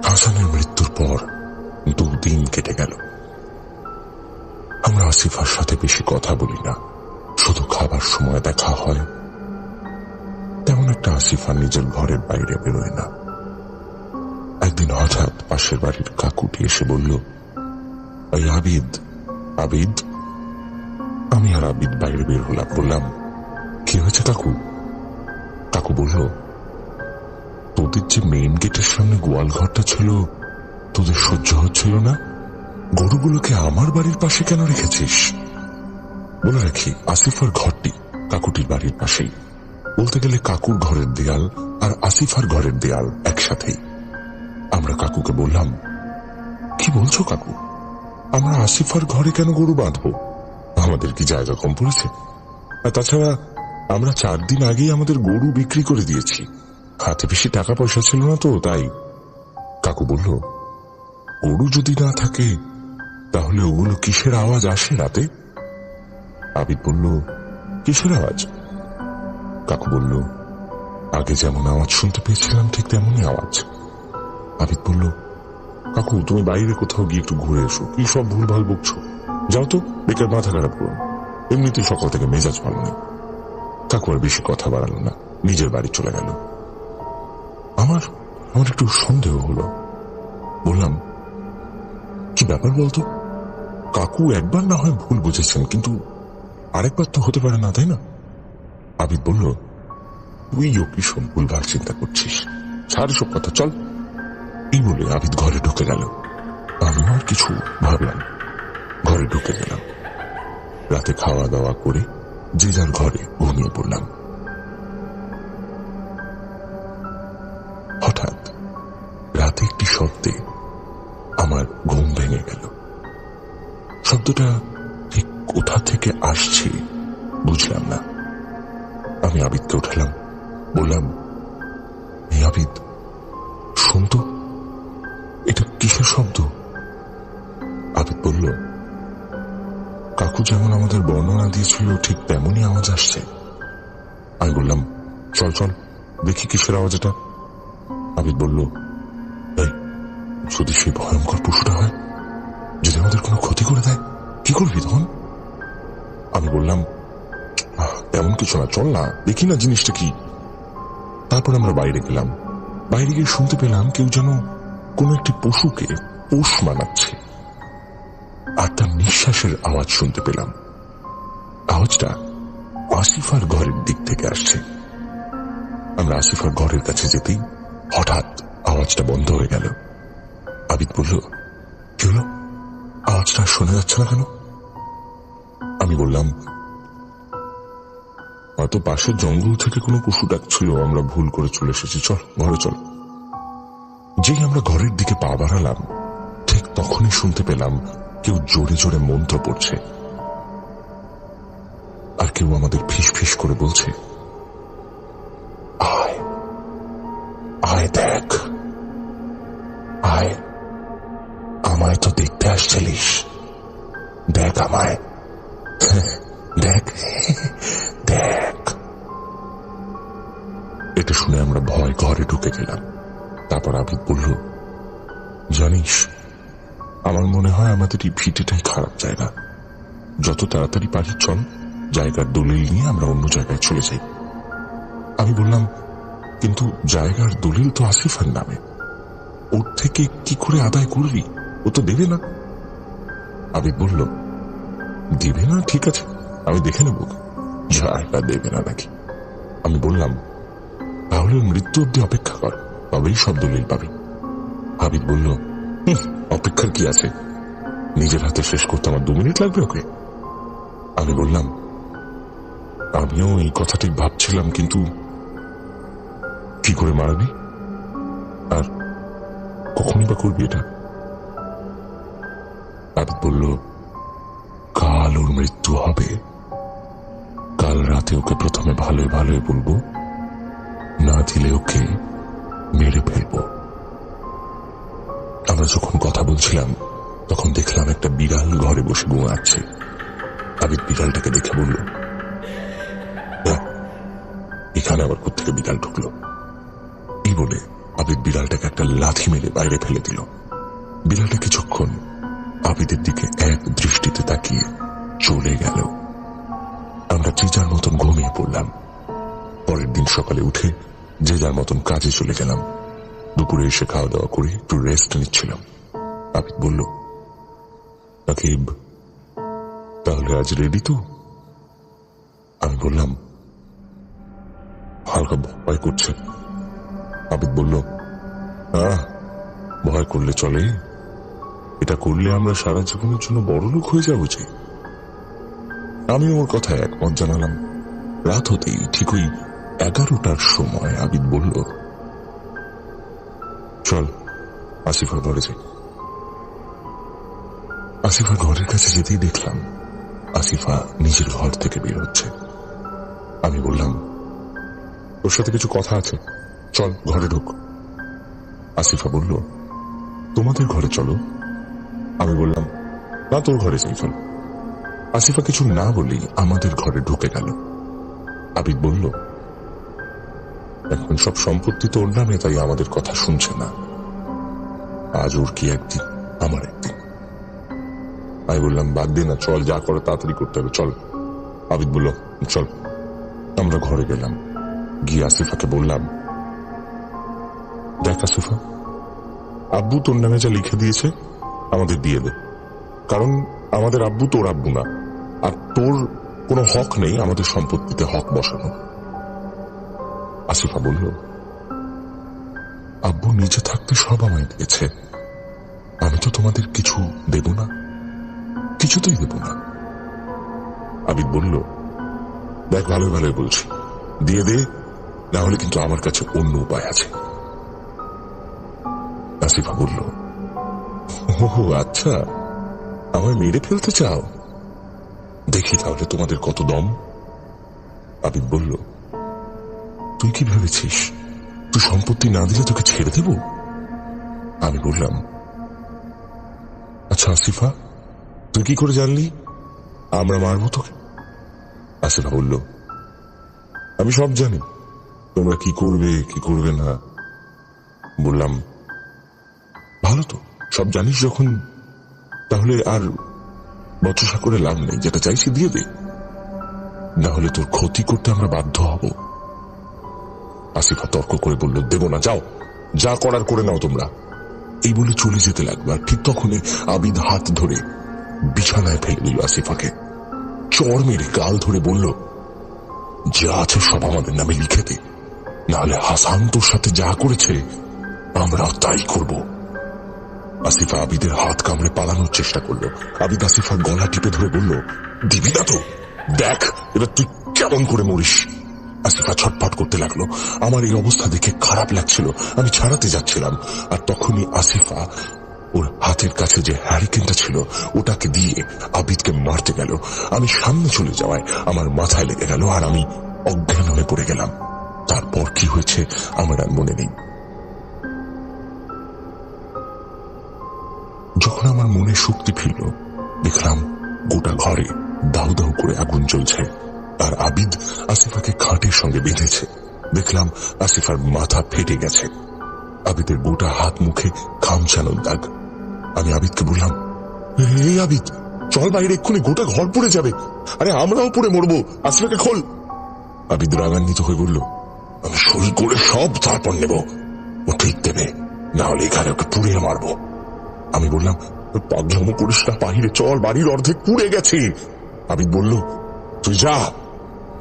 Speaker 1: হাসানের মৃত্যুর পর 2 দিন কেটে গেল। আমরা আসিফার সাথে বেশি কথা বলি না, শুধু খাবার সময় দেখা হয়। তেমন একটা একটা আসিফ আর নিজের ঘরের বাইরে বেরোয় না। একদিন হঠাৎ পাশের বাড়ির কাকুটি এসে বলল, এই আবিদ আবিদ। আমি আর আবিদ বাইরে বের হলাম। বললাম, কি হয়েছে কাকু? কাকু বলল, তোদের যে মেইন গেটের সামনে গোয়াল ঘরটা ছিল, তোদের সহ্য হচ্ছিল না? গরুগুলোকে আমার বাড়ির পাশে কেন রেখেছিস? বলে রাখি, আসিফার ঘরটি কাকুটির বাড়ির পাশেই। বলতে গেলে কাকুর ঘরের দেয়াল আর আসিফার ঘরের দেয়াল একসাথেই। আমরা কাকুকে বললাম, কি বলছো কাকু? আমরা আসিফার ঘরে কেন গরু বাঁধবো? আমাদের কি জায়গা কম পড়েছে? আর তাছাড়া আমরা 4 দিন আগেই আমাদের গরু বিক্রি করে দিয়েছি, হাতে বেশি টাকা পয়সা ছিল না তো তাই। কাকু বলল, গরু যদি না থাকে তাহলে ওগুলো কিসের আওয়াজ আসে রাতে? আবিদ বলল, কিসের আওয়াজ? কাকু বলল, আগে যেমন আওয়াজ শুনতে পেয়েছিলাম ঠিক তেমনই আওয়াজ। আবিদ বলল, কাকু তুমি বাইরে কোথাও গিয়ে একটু ঘুরে এসো, কি সব ভুলভাল বকছো? যাও তো, বেকার মাথা খারাপ করো। এমনিতেই সকাল থেকে মেজাজ ভালো নেই। কাকু আর বেশি কথা বাড়ালো না, নিজের বাড়ি চলে গেল। আমার একটু সন্দেহ হলো। বললাম, কি ব্যাপার বলতো? কাকু একবার না হয় ভুল বুঝেছেন, কিন্তু আরেকবার তো হতে পারে না, তাই না? আবিদ বলল, তুইও কি সব ভুলভাল চিন্তা করছিস, ছাড় সব কথা, চল। এই বলে আবিদ ঘরে ঢুকে গেল। আমি আর কিছু ভাবলাম, ঘরে ঢুকে গেলাম। রাতে খাওয়া দাওয়া করে যে যার ঘরে ঘুমিয়ে পড়লাম। হঠাৎ রাতে একটি শব্দে আমার ঘুম ভেঙে গেল। শব্দটা ঠিক কোথা থেকে আসছে বুঝলাম না। আমি আবিদকে উঠালাম, বললাম, এই আবিদ, শুন তো, এটা কিসের শব্দ? আবিদ বলল, কাকু যেমন আমাদের বর্ণনা দিয়েছিল ঠিক তেমনই আওয়াজ আসছে। আমি বললাম, চল চল দেখি কিসের আওয়াজ এটা। আবিদ বলল, এই যদি সেই ভয়ঙ্কর পশুটা হয়, যদি আমাদের কোনো ক্ষতি করে দেয়, কি করবি তখন? আমি বললাম, তেমন কিছু না, চল না দেখি না জিনিসটা কি। তারপর আমরা বাইরে গেলাম। বাইরে গিয়ে শুনতে পেলাম কেউ যেন কোন একটি পশুকে পোষ মানাচ্ছে, আর তার নিঃশ্বাসের আওয়াজ শুনতে পেলাম। আওয়াজটা আসিফার ঘরের দিক থেকে আসছে। আমরা আসিফার ঘরের কাছে যেতেই হঠাৎ আওয়াজটা বন্ধ হয়ে গেল। আবিদ বলল, কি হলো, আওয়াজটা শোনা যাচ্ছে না কেন? আমি বললাম, হয়তো পাশের জঙ্গল থেকে কোনো পশু ডাকছিল, আমরা ভুল করে চলে এসেছি, চল ঘরে চল। যেই আমরা ঘরের দিকে পা বাড়ালাম, ঠিক তখনই শুনতে পেলাম কেউ জোরে জোরে মন্ত্র পড়ছে, আর কেউ আমাদের ফিস ফিস করে বলছে, আয় আয় দেখ, আয়, আমায় তো দেখতে আসছিলিস, দেখ আমায়, দেখ দেখ। এটা শুনে আমরা ভয় ঘরে ঢুকে গেলাম। তারপর আবিদ বলল, জানিস, আমার মনে হয় আমাদের এই ভিটেটাই খারাপ জায়গা। যত তাড়াতাড়ি পারি চল, জায়গার দলিল নিয়ে আমরা অন্য জায়গায় চলে যাই। আমি বললাম, কিন্তু জায়গার দলিল তো আসিফার নামে, ওর থেকে কি করে আদায় করবি? ও তো দেবে না। আবিদ বলল, দিবে না, ঠিক আছে, আমি দেখে নেব জায়গা দেবে না নাকি। আমি বললাম, তাহলে মৃত্যু অব্দি অপেক্ষা কর, তবেই সব দলিল পাবি। আবিদ বলল, অপেক্ষার কি আছে, নিজের হাতে শেষ করতে আমার 2 মিনিট লাগবে ওকে। আমি বললাম, আমিও এই কথাটাই ভাবছিলাম, কিন্তু কি করে মারাবি আর কখনই বা করবি এটা? আবিদ বলল, কাল ওর মৃত্যু হবে, কাল রাতে ওকে প্রথমে ভালোই ভালোই বলবো, না দিলে ওকে মেরে ফেলবো। আমরা যখন কথা বলছিলাম তখন দেখলাম একটা বিড়াল ঘরে বসে ঘুমাচ্ছে। আবিদ বিড়ালটাকে দেখে বলল, এখানে আবার কোত্থেকে বিড়াল ঢুকলো? এই বলে আবিদ বিড়ালটাকে একটা লাথি মেরে বাইরে ফেলে দিল। বিড়ালটা কিছুক্ষণ আবিদের দিকে এক দৃষ্টিতে তাকিয়ে চলে গেল। আমরা যে যার মতন ঘুমিয়ে পড়লাম। পরের দিন সকালে উঠে যে যার মতন কাজে চলে গেলাম। দুপুরে এসে খাওয়া দাওয়া করে একটু রেস্ট নিচ্ছিলাম। আবিদ বলল, আকিব, তাহলে আজ রেডি তো? আমি বললাম, হালকা ভয় করছে। আবিদ বলল, হ্যাঁ, ভয় করলে চলে? এটা করলে আমরা সারা জীবনের জন্য বড় লোক হয়ে যাবো যে। আমি ওর কথায় একমত জানালাম। রাত হতেই ঠিক ওই 11টার সময় আবিদ বলল, চল আসিফার ঘরে যাই। আসিফার ঘরের কাছে যেতেই দেখলাম আসিফা নিজের ঘর থেকে বের হচ্ছে। আমি বললাম, তোর সাথে কিছু কথা আছে, চল ঘরে ঢুক। আসিফা বলল, তোমাদের ঘরে চলো। আমি বললাম, না, তোর ঘরে যাই, চল। আসিফা কিছু না বলেই আমাদের ঘরে ঢুকে গেল। আবিদ বলল, এখন সব সম্পত্তি তোর নামে, তাই আমাদের কথা শুনছে না। আজ ওর কি একদিন, আমার একদিন। আমি বললাম, বাদ দে না, চল, যা করে তাড়াতাড়ি করতে হবে, চল। আবিদ বলল, চল। আমরা ঘরে গেলাম। গিয়ে আসিফাকে বললাম, দেখ আসিফা, আব্বু তোর নামে যা লিখে দিয়েছে আমাদের দিয়ে দে, কারণ আমাদের আব্বু তোর আব্বু না, আর তোর কোনো হক নেই আমাদের সম্পত্তিতে হক বসানো। আসিফা বলল, আব্বু নিজে থাকতে সব আমায় দিয়েছে, আমি তো তোমাদের কিছু দেব না, কিছুতেই দেব না। আবিদ বলল, দেখ, ভালো ভালো বলছি, দিয়ে দে, না হলে কিন্তু আমার কাছে অন্য উপায় আছে। আসিফা বলল, ও আচ্ছা, আমায় মেরে ফেলতে চাও? দেখি তাহলে তোমাদের কত দম। আবিদ বলল, তুই কি ভেবেছিস তুই সম্পত্তি না দিলে তোকে ছেড়ে দেব? আমি বললাম, আচ্ছা আসিফা, তুই কি করে জানলি আমরা মারবো তোকে? আসিফা বলল, আমি সব জানি, তোমরা কি করবে কি করবে না। বললাম, ভালো তো, সব জানিস যখন, তাহলে আর বচসা করে লাভ নেই, যেটা চাইছি দিয়ে দে, না হলে তোর ক্ষতি করতে আমরা বাধ্য হব। আসিফা তর্ক করে বলল, দেব না, যাও, যা করার করে নাও তোমরা। এই বলে চলে যেতে লাগবে, আর ঠিক তখনই আবিদ হাত ধরে বিছানায় ফেলে দিল আসিফাকে, চড় মেরে গাল ধরে বলল, যা আছে সব আমাদের নামে লিখে দে, নাহলে হাসান তোর সাথে যা করেছে আমরা তাই করব। আসিফা আবিদের হাত কামড়ে পালানোর চেষ্টা করলো। আবিদ আসিফার গলা টিপে ধরে বলল, দিবি না তো, দেখ এবার তুই কেমন করে মরিস। আসিফা ছটফট করতে লাগলো। আমার এই অবস্থা দেখে খারাপ লাগছিল, আমি ছাড়াতে যাচ্ছিলাম, আর তখনই আসিফা ওর হাতের কাছে যে হ্যারিকেনটা ছিল ওটাকে দিয়ে আবিদকে মারতে গেল। আমি সামনে চলে যাওয়ায় আমার মাথায় লেগে গেল, আর আমি অজ্ঞান হয়ে পড়ে গেলাম। তারপর কি হয়েছে আমার আর মনে নেই। যখন আমার মনে শক্তি ফিরল, দেখলাম গোটা ঘরে দাউ দাউ করে আগুন জ্বলছে, আর আবিদ আসিফাকে খাটের সঙ্গে বেঁধেছে। দেখলাম আসিফার মাথা ফেটে গেছে, আবিদের গোটা হাত মুখে খামচানোর দাগ। আমি আবিদকে বললাম, এই আবিদ, চল বাইরে, এক্ষুনি গোটা ঘর পুড়ে যাবে, আরে আমরাও পুড়ে মরবো, আসিফাকে খোল। আবিদ রাগান্বিত হয়ে বলল, আমি সই করে সব তারপর নেব, ও ঠিক দেবে, না হলে এখানে ওকে পুড়িয়ে মারবো। আমি বললাম, পাগলামো করিস না, বাহিরে চল, বাড়ির অর্ধেক পুড়ে গেছে। আবিদ বলল, তুই যা,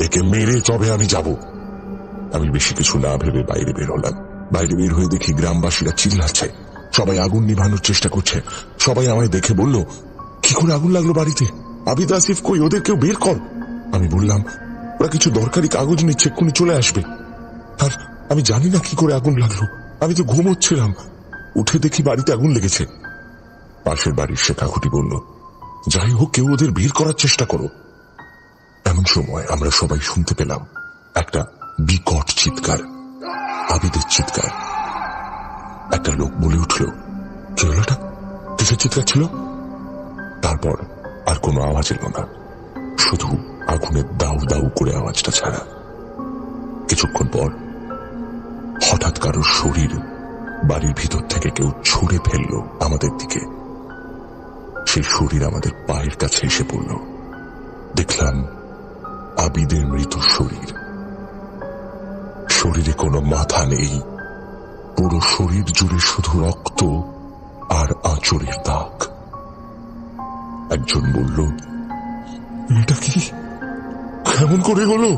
Speaker 1: একে মেরে তবে আমি যাব। আমি বেশি কিছু না ভেবে বাইরে বের হলাম। বাইরে বের হয়ে দেখি গ্রামবাসীরা চিল্লাচ্ছে, সবাই আগুন নিভানোর চেষ্টা করছে। সবাই আমায় দেখে বলল, কি করে আগুন লাগলো বাড়িতে? আবিদ, আসিফ কই? ওদের কেউ বের কর। আমি বললাম, ওরা কিছু দরকারি কাগজ নিচ্ছে, এক্ষুনি চলে আসবে। আর আমি জানি না কি করে আগুন লাগলো, আমি তো ঘুমোচ্ছিলাম, উঠে দেখি বাড়িতে আগুন লেগেছে। পাশের বাড়ির সে কাকুটি বলল, যাই হোক, কেউ ওদের বের করার চেষ্টা করো। এমন সময় আমরা সবাই শুনতে পেলাম একটা বিকট চিৎকার, আবিদের চিৎকার। একটা লোক বলে উঠল, কি হলো এটা, কিসের চিৎকার ছিল? তারপর আর কোনো আওয়াজ এলো না, শুধু আগুনের দাউ দাউ করে আওয়াজটা ছাড়া। কিছুক্ষণ পর হঠাৎ কারোর শরীর বাড়ির ভিতর থেকে কেউ ছুঁড়ে ফেললো আমাদের দিকে। সেই শরীর আমাদের পায়ের কাছে এসে পড়ল। দেখলাম আবিদের মৃত শরীর। শরীরে কোনো মাথা নেই, পুরো শরীর জুড়ে শুধু রক্ত আর আঁচড়ের দাগ। একজন বলল, এটা কি, কেমন করে হলো?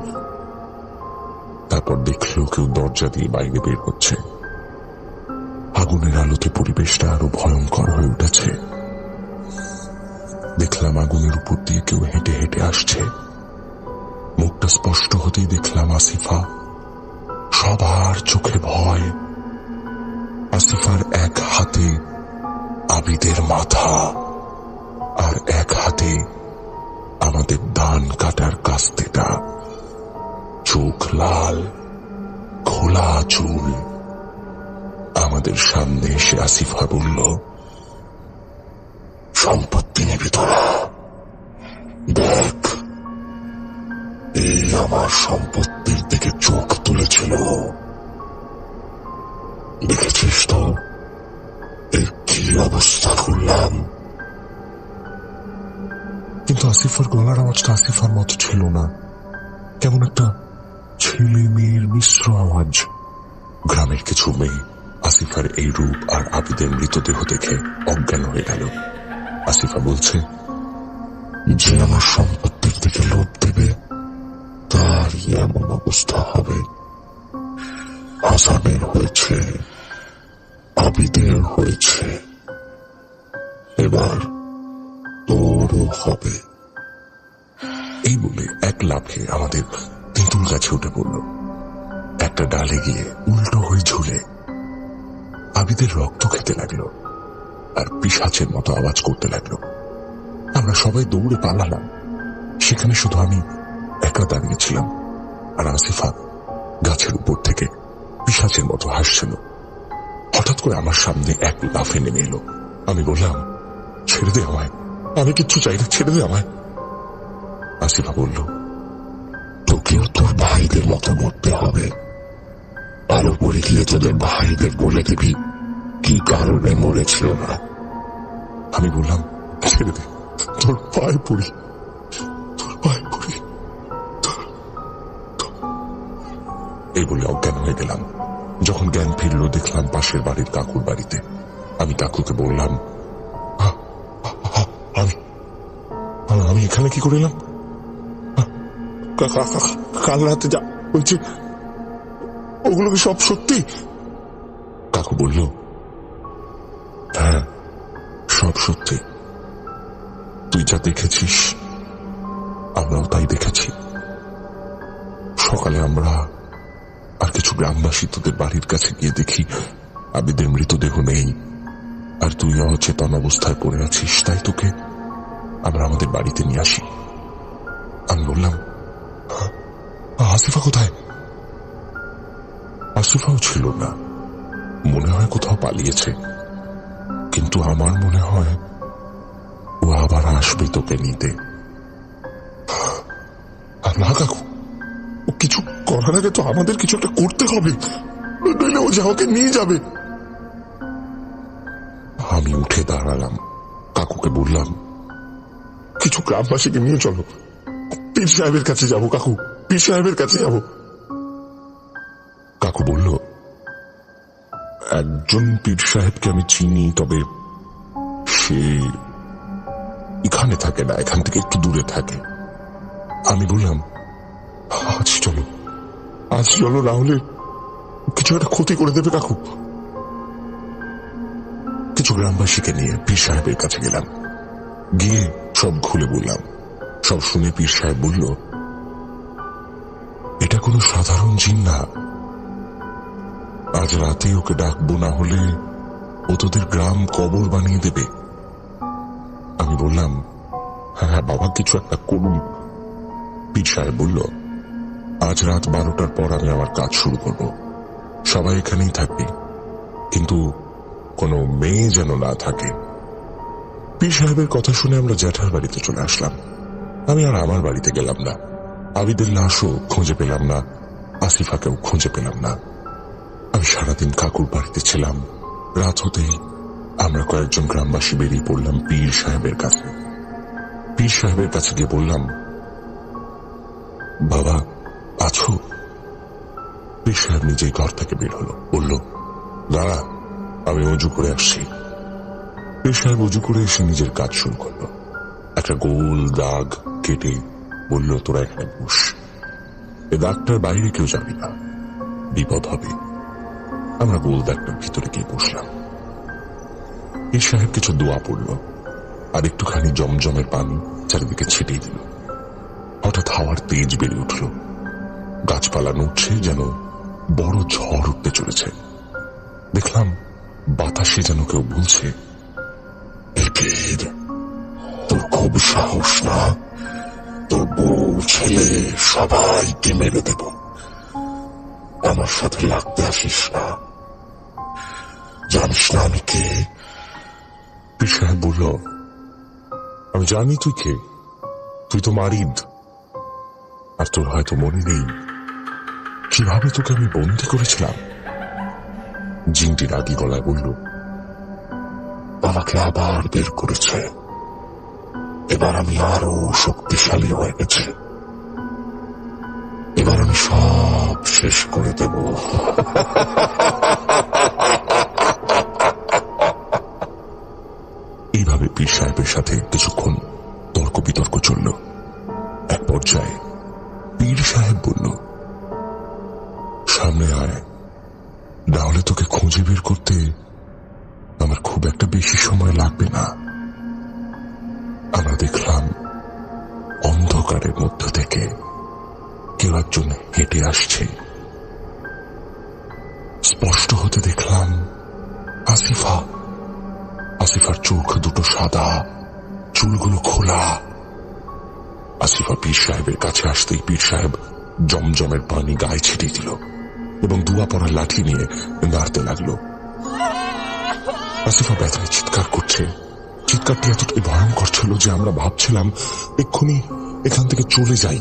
Speaker 1: তারপর দেখলো কেউ দরজা দিয়ে বাইরে বের হচ্ছে। আগুনের আলোতে পরিবেশটা আরো ভয়ঙ্কর হয়ে উঠেছে। দেখলাম আগুনের উপর দিয়ে কেউ হেঁটে হেঁটে আসছে। মুখটা স্পষ্ট হতেই দেখলাম আসিফা। সবার চোখে ভয়। আসিফার এক হাতে আবিদের মাথা, আর এক হাতে আমাদের ধান কাটার কাস্তেটা। চোখ লাল, খোলা চুল। আমাদের সামনে এসে আসিফা বলল, সম্পত্তি নিবি তোরা? দেখ, এই আমার সম্পত্তির দিকে চোখ তুলেছিল, দেখেছিস তো এর কি অবস্থা করলাম? কিন্তু আসিফার গলার আওয়াজটা আসিফার মতো ছিল না, কেমন একটা ছেলে মেয়ের মিশ্র আওয়াজ। গ্রামের কিছু মেয়ে আসিফার এই রূপ আর আবিদের মৃতদেহ দেখে অজ্ঞান হয়ে গেল। আসিফা বলছে, যে আমার সম্পত্তির দিকে লোভ দেবে তারই এমন অবস্থা হবে। হাসানের হয়েছে, আবিদের হয়েছে, এবার তোরও হবে। এই বলে এক লাফে আমাদের তেঁতুল গাছে উঠে পড়ল। একটা ডালে গিয়ে উল্টো হয়ে ঝুলে আবিদের রক্ত খেতে লাগলো আর পিশাচের মতো আওয়াজ করতে লাগলো। আমরা সবাই দৌড়ে পালালাম। সেখানে শুধু আমি একা দাঁড়িয়েছিলাম, আর আসিফা গাছের উপর থেকে পিশাচের মতো হাসছিল। হঠাৎ করে আমার সামনে এক লাফে নেমে এলো। আমি বললাম, ছেড়ে দে আমায়, আমি কিচ্ছু চাই না, ছেড়ে দে আমায়। আসিফা বলল, তোকেও তোর ভাইদের মতো মরতে হবে। আরো পরে গিয়ে তোদের ভাইদের বলে দিবি কি কারণে মরেছিল না। আমি বললাম, ছেড়ে দে, তোর পায়ে পড়ি, তোর পায়ে পড়ি। এই বলে অজ্ঞান হয়ে গেলাম। যখন জ্ঞান ফিরল দেখলাম পাশের বাড়ির কাকুর বাড়িতে। আমি কাকুকে বললাম, আমি এখানে কি করে এলাম? কাল রাতে যা হয়েছে ওগুলো কি সব সত্যি? কাকু বলল, হ্যাঁ সব সত্যি। তুই যা দেখেছিস আমরাও তাই দেখেছি। সকালে আমরা আর কিছু গ্রামবাসী তোদের বাড়ির কাছে গিয়ে দেখি আবিদের মৃতদেহ নেই, আর তুই অচেতন অবস্থায় পড়ে আছিস, তাই তোকে আমরা আমাদের বাড়িতে নিয়ে আসি। আমি বললাম, আসিফা কোথায়? আসিফাও ছিল না, মনে হয় কোথাও পালিয়েছে। কিন্তু আমার মনে হয় ও আবার আসবে তোকে নিতে। না কাকু, ও কিছু করার আগে তো আমাদের কিছু একটা করতে হবে, নইলে ও যা ওকে নিয়ে যাবে। আমি উঠে দাঁড়ালাম, কাকুকে বললাম, কিছু গ্রামবাসীকে নিয়ে চলো, পীর সাহেবের কাছে যাবো কাকু, পীর সাহেবের কাছে যাবো। কাকু বলল, একজন পীর সাহেবকে আমি চিনি, তবে সে এখানে থাকে না, এখান থেকে একটু দূরে থাকে। আমি বললাম, আজ চলো, আজ চলো, না হলে কিছু একটা ক্ষতি করে দেবে কাকু। কিছু গ্রামবাসীকে নিয়ে পীর সাহেবের কাছে গেলাম। গিয়ে সব খুলে বললাম। সব শুনে পীর সাহেব বলল, এটা কোনো সাধারণ জিন না, আজ রাতে ওকে ডাকবো, না হলে ও তোদের গ্রাম কবর বানিয়ে দেবে। আমি বললাম, হ্যাঁ বাবা, কিছু একটা করুন। পীর সাহেব বলল, আজ রাত 12টার পর আমি আমার কাজ শুরু করব। সবাই এখানেই থাকবে, কিন্তু কোনো মেয়ে যেন না থাকে। পীর সাহেবের কথা শুনে আমরা জ্যাঠার বাড়িতে চলে আসলাম। আমি আর আমার বাড়িতে গেলাম না। আবিদের লাশও খুঁজে পেলাম না, আসিফাকেও খুঁজে পেলাম না। আমি সারাদিন কাকুর বাড়িতে ছিলাম। রাত হতেই আমরা কয়েকজন গ্রামবাসী বেরিয়ে পড়লাম পীর সাহেবের কাছে। পীর সাহেবের কাছে গিয়ে বললাম, বাবা আছো? পীর সাহেব নিজেই ঘর থেকে বের হলো, বলল, দাঁড়া, আমি অজু করে আসছি। পীর সাহেব অজু করে এসে নিজের কাজ শুরু করলো। একটা গোল দাগ কেটে বলল, তোরা এখানে বস, এ দাগটার বাইরে কেউ যাবি না, বিপদ হবে। আমরা গোল দাগটার ভিতরে গিয়ে বসলাম। পীর সাহেব কিছু দোয়া পড়ল আর একটুখানি জমজমের পানি চারিদিকে ছিটিয়ে দিল। হঠাৎ হাওয়ার তেজ বেড়ে উঠল, গাছপালা নড়ছে, যেন বড় ঝড় উঠতে চলেছে। দেখলাম বাতাসে যেন কেউ বলছে, পীর, তোর খুব সাহস না? তোর বউ ছেলে সবাইকে মেরে দেব, আমার সাথে লাগতে আসিস না, জানিস না আমি কে? পীর সাহেব বলল, আমি জানি তুই কে, তুই তো মারিদ। আর তোর হয়তো মনে নেই কিভাবে তোকে আমি বন্দি করেছিলাম। জিনটি রাগী গলায় বলল, আমাকে আবার বের করেছে, এবার আমি আরো শক্তিশালী হয়ে গেছি, এবার আমি সব শেষ করে দেব। এইভাবে পীর সাহেবের সাথে কিছুক্ষণ তর্ক বিতর্ক চলল। এক পর্যায়ে পীর সাহেব বলল, সামনে আয়, নাহলে তোকে খুঁজে বের করতে আমার খুব একটা বেশি সময় লাগবে না। আমরা দেখলাম অন্ধকারের মধ্য থেকে কেউ একজন হেঁটে আসছে। স্পষ্ট হতে দেখলাম আসিফা। আসিফার চোখ দুটো সাদা, চুলগুলো খোলা। আসিফা পীর সাহেবের কাছে আসতেই পীর সাহেব জমজমের পানি গায়ে ছিটিয়ে দিল এবং দুয়া পড়ার লাঠি নিয়ে নাড়তে লাগলো। আসিফা ব্যথায় চিৎকার করছে। চিৎকারটি এতটাই ভয়ঙ্কর ছিল যে আমরা ভাবছিলাম এক্ষুনি এখান থেকে চলে যাই,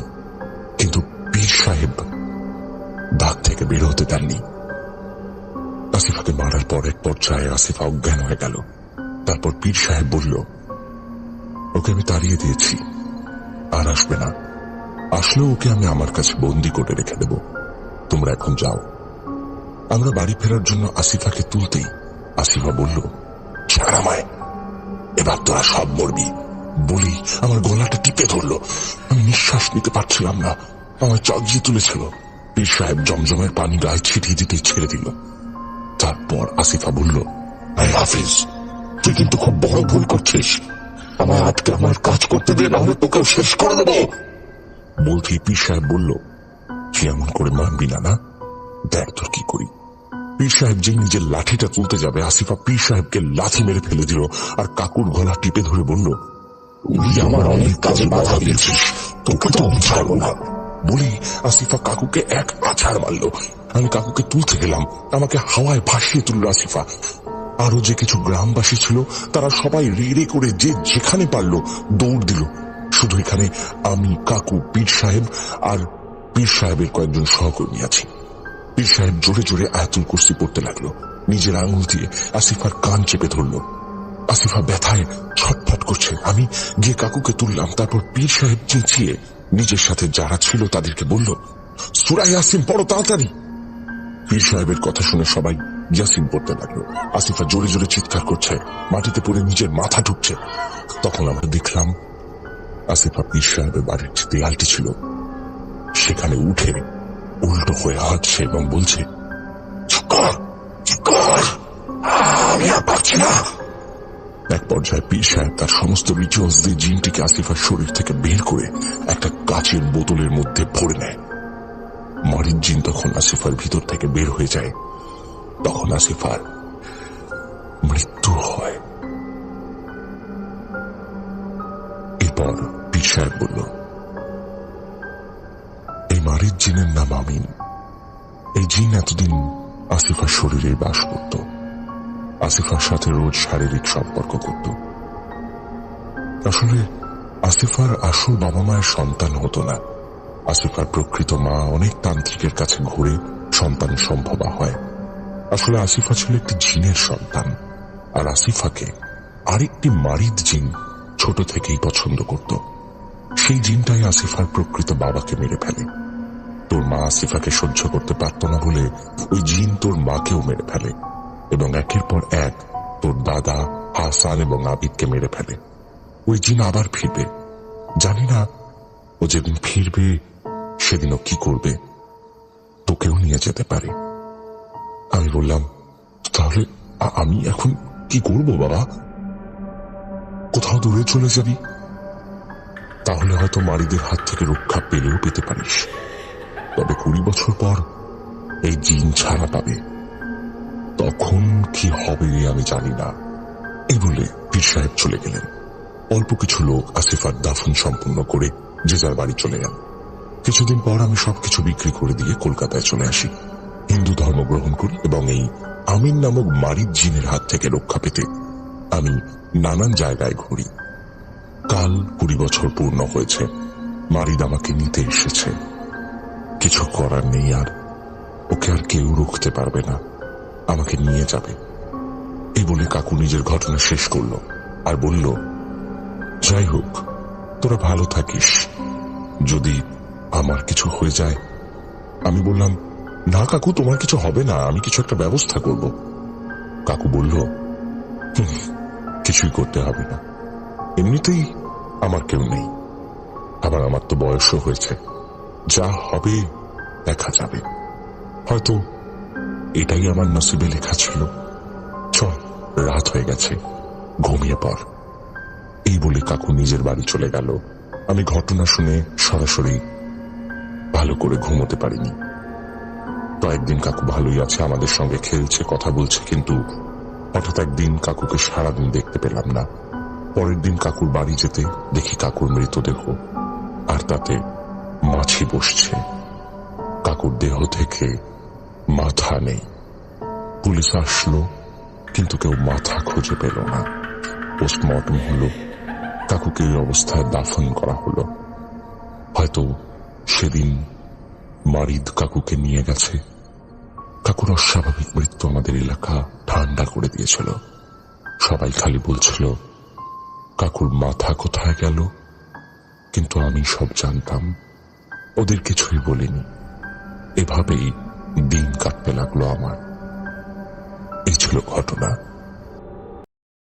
Speaker 1: কিন্তু পীর সাহেব দাগ থেকে বের হতে দেননি। আসিফাকে মারার পর এক পর্যায়ে আসিফা অজ্ঞান হয়ে গেল। তারপর পীর সাহেব বলল, ওকে আমি তাড়িয়ে দিয়েছি, আর আসবে না, আসলেও ওকে আমি আমার কাছে বন্দি করে রেখে দেব, তোমরা এখন যাও। আমরা বাড়ি ফেরার জন্য আসিফাকে তুলতেই আসিফা বলল, ছাড় আমায়, এবার তোরা সব মরবি। বলি আমার গলাটা টিপে ধরলো, আমি নিঃশ্বাস নিতে পারছিলাম না, আমার চাগিয়ে তুলেছিল। পীর সাহেব জমজমের পানি গায়ে ছিটিয়ে দিতে ছেড়ে দিল। তারপর আসিফা বলল, হাফিজ, তুই কিন্তু খুব বড় ভুল করছিস, আমায় আটকে আমার কাজ করতে দে, নাহলে তোকেও শেষ করে দেব। বলতেই পীর সাহেব বলল, তুই এমন করে মানবি না, না? দেখ তোর কি করি। পীর সাহেব যে নিজের লাঠিটা তুলতে যাবে, আসিফা পীর সাহেবকে লাথি মেরে ফেলে দিল আর কাকুর গলা টিপে ধরে বলল, তুই আমার অনেক কাজে বাধা দিয়েছিস, তোকে তো আমি ছাড়বো না। বলি আসিফা কাকুকে এক আছাড় মারল। আমি কাকুকে তুলতে গেলাম, আমাকে হাওয়ায় ভাসিয়ে তুলল আসিফা। আরো যে কিছু গ্রামবাসী ছিল তারা সবাই রে করে যে যেখানে পারল দৌড় দিল। শুধু এখানে আমি, কাকু, পীর সাহেব আর পীর সাহেবের কয়েকজন সহকর্মী আছি। পীর সাহেব জোরে জোরে আয়াতুল কুরসি পড়তে লাগলো, নিজের আঙুল দিয়ে আসিফার কান চেপে ধরল। আসিফা ব্যথায় ছটফট করছে। আমি গিয়ে কাকুকে তুললাম। তারপর পীর সাহেব চেঁচিয়ে নিজের সাথে যারা ছিল তাদেরকে বলল, সূরা ইয়াসিন পড়ো তাড়াতাড়ি। পীর সাহেবের কথা শুনে সবাই ইয়াসিন পড়তে লাগলো। আসিফা জোরে জোরে চিৎকার করছে, মাটিতে পড়ে নিজের মাথা ঢুকছে। তখন আমরা দেখলাম আসিফা পীর সাহেবের বাড়ির যে দেয়ালটি ছিল সেখানে উঠে উল্টো হয়ে হাঁটছে এবং বলছে, চুপ কর, চুপ কর, আমি আর পারছি না। এক পর্যায়ে পীর সাহেব তার সমস্ত রিচুয়ালস দিয়ে জিনটিকে আসিফার শরীর থেকে বের করে একটা কাচের বোতলের মধ্যে ভরে নেয়। মারিদ জিন তখন আসিফার ভিতর থেকে বের হয়ে যায়। তখন আসিফার মৃত্যু হয়। এরপর পীর সাহেব বলল, এই মারিদ জিনের নাম আমিন। এই জিন এতদিন আসিফার শরীরে বাস করত, আসিফার সাথে রোজ শারীরিক সম্পর্ক করত। আসলে আসিফার আসল বাবা মায়ের সন্তান হতো না। আসিফার প্রকৃত মা অনেক তান্ত্রিকের কাছে ঘুরে সন্তান সম্ভবা হয়। আসলে আসিফা ছিল একটি জিনের সন্তান, আর আসিফাকে আরেকটি মারিদ জিন ছোট থেকেই পছন্দ করত। সেই জিনটাই আসিফার প্রকৃত বাবাকে মেরে ফেলে। তোর মা আসিফাকে সহ্য করতে পারত না বলে ওই জিন তোর মাকেও মেরে ফেলে এবং একের পর এক তোর দাদা হাসান এবং আবিদকে মেরে ফেলে। ওই জিন আবার ফিরবে, জানি না ও যেদিন ফিরবে সেদিনও কি করবে, তোকেও নিয়ে যেতে পারে। আমি বললাম, তাহলে আমি এখন কি করব বাবা? কোথাও দূরে চলে যাবি, তাহলে হয়তো মারিদের হাত থেকে রক্ষা পেলেও পেতে পারিস, তবে 20 বছর পর এই জিন ছাড়া পাবে, তখন কি হবে আমি জানি না। এই বলে পীর সাহেব চলে গেলেন। অল্প কিছু লোক আসিফার দাফন সম্পূর্ণ করে যে যার বাড়ি চলে যান। কিছুদিন পর আমি সবকিছু বিক্রি করে দিয়ে কলকাতায় চলে আসি, হিন্দু ধর্ম গ্রহণ করি এবং এই আমিন নামক মারিদ জিনের হাত থেকে রক্ষা পেতে আমি নানান জায়গায় ঘুরি। কাল 20 বছর পূর্ণ হয়েছে, মারিদ আমাকে নিতে এসেছে। কিছু করার নেই, আর ওকে আর কেউ রুখতে পারবে না, আমাকে নিয়ে যাবে। এই বলে কাকু নিজের ঘটনা শেষ করলো আর বলল, যাই হোক তোরা ভালো থাকিস, যদি আমার কিছু হয়ে যায়। আমি বললাম, না কাকু, তোমার কিছু হবে না, আমি কিছু একটা ব্যবস্থা করব। কাকু বলল, কিছুই করতে হবে না, এমনিতেই আমার কেউ নেই, আবার আমার তো বয়সও হয়েছে, যা হবে দেখা যাবে, হয়তো এটাই আমার নসিবে লেখা ছিল। চল, রাত হয়ে গেছে, ঘুমিয়ে পড়। এই বলে কাকু নিজের বাড়ি চলে গেল। আমি ঘটনা শুনে সরাসরি ভালো করে ঘুমোতে পারিনি। কয়েকদিন কাকু ভালোই আছে, আমাদের সঙ্গে খেলছে, কথা বলছে, কিন্তু হঠাৎ একদিন কাকুকে সারাদিন দেখতে পেলাম না। পরের দিন কাকুর বাড়ি যেতে দেখি কাকুর মৃতদেহ, আর তাতে মাছি বসছে। কাকুর দেহ থেকে মাথা নেই। পুলিশ আসলো, কিন্তু কেউ মাথা খুঁজে পেল না। পোস্টমর্টম হলো, কাকুকে এই অবস্থায় দাফন করা হলো। হয়তো সেদিন মারিদ কাকুকে নিয়ে গেছে। কাকুর অস্বাভাবিক মৃত্যু আমাদের এলাকা ঠান্ডা করে দিয়েছিল। সবাই খালি বলছিল কাকুর মাথা কোথায় গেল, কিন্তু আমি সব জানতাম, ওদের কিছুই বলিনি। এভাবেই দিন কাটতে লাগলো আমার। এই ছিল ঘটনা।